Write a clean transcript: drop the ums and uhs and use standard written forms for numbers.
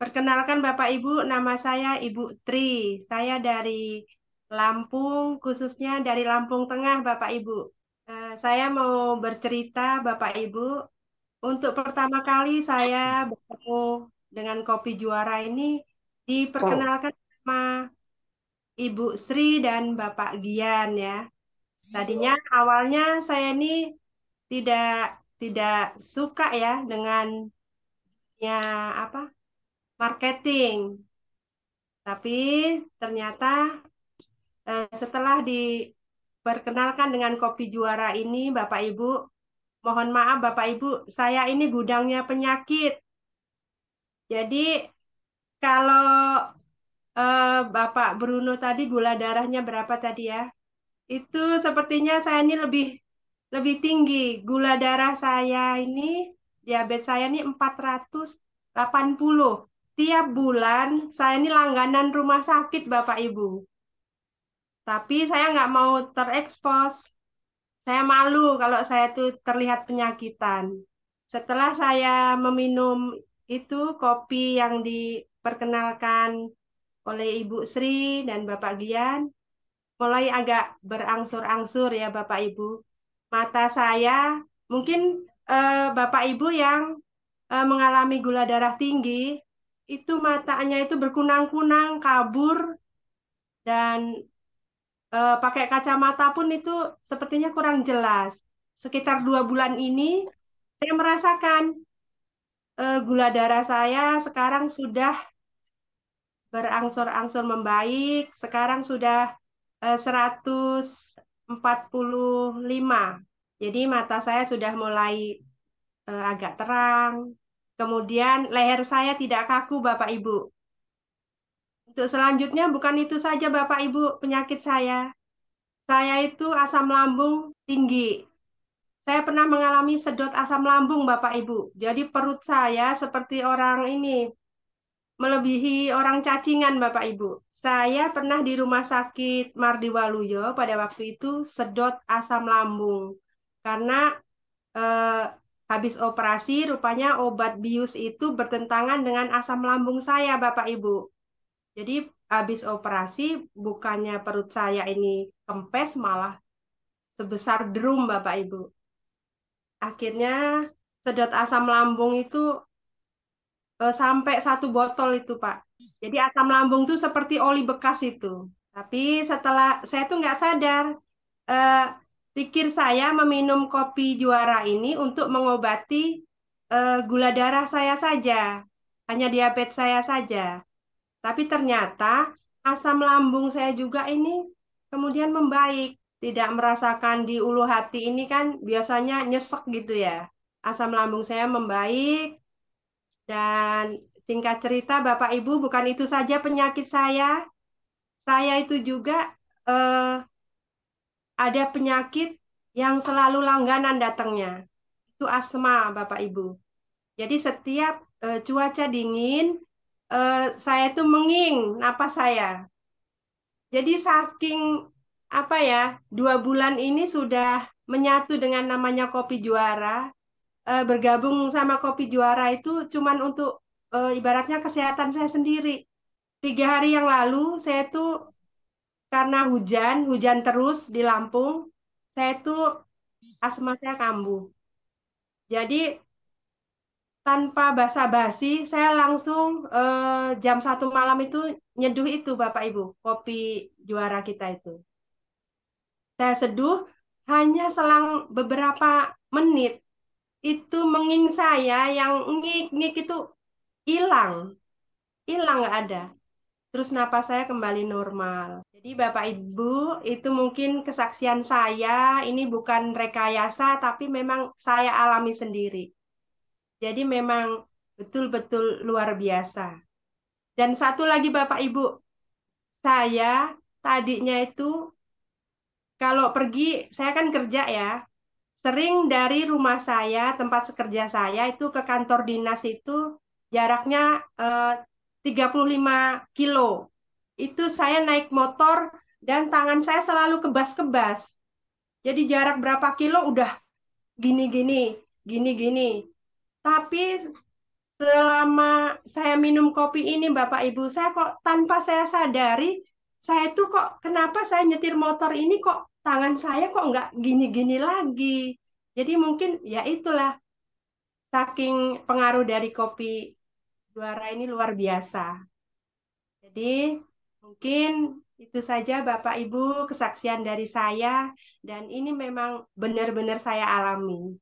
Perkenalkan Bapak Ibu, nama saya Ibu Tri. Saya dari Lampung, khususnya dari Lampung Tengah, Bapak Ibu. Saya mau bercerita, Bapak Ibu. Untuk pertama kali saya bertemu dengan Kopi Juara ini diperkenalkan sama Ibu Sri dan Bapak Gian ya. Tadinya awalnya saya ini tidak tidak suka ya dengan ya apa marketing. Tapi ternyata setelah diperkenalkan dengan kopi juara ini, Bapak Ibu, mohon maaf Bapak Ibu, saya ini gudangnya penyakit. Jadi kalau Bapak Bruno tadi gula darahnya berapa tadi ya? Itu sepertinya saya ini lebih lebih tinggi. Gula darah saya ini, diabetes saya ini 480. Tiap bulan saya ini langganan rumah sakit Bapak Ibu. Tapi saya nggak mau terekspos. Saya malu kalau saya tuh terlihat penyakitan. Setelah saya meminum itu kopi yang diperkenalkan oleh Ibu Sri dan Bapak Gian, mulai agak berangsur-angsur ya Bapak Ibu. Mata saya, mungkin Bapak Ibu yang mengalami gula darah tinggi, itu matanya itu berkunang-kunang, kabur, dan pakai kacamata pun itu sepertinya kurang jelas. Sekitar 2 bulan ini saya merasakan gula darah saya sekarang sudah berangsur-angsur membaik. Sekarang sudah 145. Jadi mata saya sudah mulai agak terang. Kemudian leher saya tidak kaku, Bapak Ibu. Untuk selanjutnya bukan itu saja, Bapak Ibu, penyakit saya. Saya itu asam lambung tinggi. Saya pernah mengalami sedot asam lambung, Bapak Ibu. Jadi perut saya seperti orang ini, melebihi orang cacingan, Bapak Ibu. Saya pernah di rumah sakit Mardi Waluyo pada waktu itu sedot asam lambung. Karena eh, habis operasi, rupanya obat bius itu bertentangan dengan asam lambung saya, Bapak Ibu. Jadi habis operasi, bukannya perut saya ini kempes, malah sebesar drum, Bapak Ibu. Akhirnya sedot asam lambung itu sampai 1 botol itu Pak. Jadi asam lambung tuh seperti oli bekas itu. Tapi setelah saya tuh nggak sadar, eh, pikir saya meminum kopi juara ini untuk mengobati gula darah saya saja, hanya diabetes saya saja. Tapi ternyata asam lambung saya juga ini kemudian membaik. Tidak merasakan di ulu hati ini kan biasanya nyesek gitu ya. Asam lambung saya membaik dan singkat cerita Bapak Ibu bukan itu saja penyakit saya. Saya itu juga eh, ada penyakit yang selalu langganan datangnya. Itu asma Bapak Ibu. Jadi setiap cuaca dingin saya itu menging napas saya. Jadi saking apa ya, 2 bulan ini sudah menyatu dengan namanya kopi juara. Bergabung sama kopi juara itu cuman untuk ibaratnya kesehatan saya sendiri. 3 hari yang lalu saya tuh karena hujan terus di Lampung, saya tuh asma saya kambuh. Jadi tanpa basa-basi, saya langsung jam 1 malam itu nyeduh itu Bapak Ibu, kopi juara kita itu. Saya seduh hanya selang beberapa menit, itu menging saya yang ngik-ngik itu hilang, hilang nggak ada. Terus napas saya kembali normal. Jadi Bapak Ibu, itu mungkin kesaksian saya, ini bukan rekayasa, tapi memang saya alami sendiri. Jadi memang betul-betul luar biasa. Dan satu lagi Bapak Ibu, saya tadinya itu kalau pergi, saya kan kerja ya, sering dari rumah saya, tempat kerja saya itu ke kantor dinas itu jaraknya 35 kilo. Itu saya naik motor dan tangan saya selalu kebas-kebas. Jadi jarak berapa kilo udah gini-gini, gini-gini. Tapi selama saya minum kopi ini, Bapak Ibu, saya kok tanpa saya sadari, saya tuh kok kenapa saya nyetir motor ini kok tangan saya kok nggak gini-gini lagi. Jadi mungkin ya itulah saking pengaruh dari kopi Juara ini luar biasa. Jadi mungkin itu saja Bapak Ibu kesaksian dari saya dan ini memang benar-benar saya alami.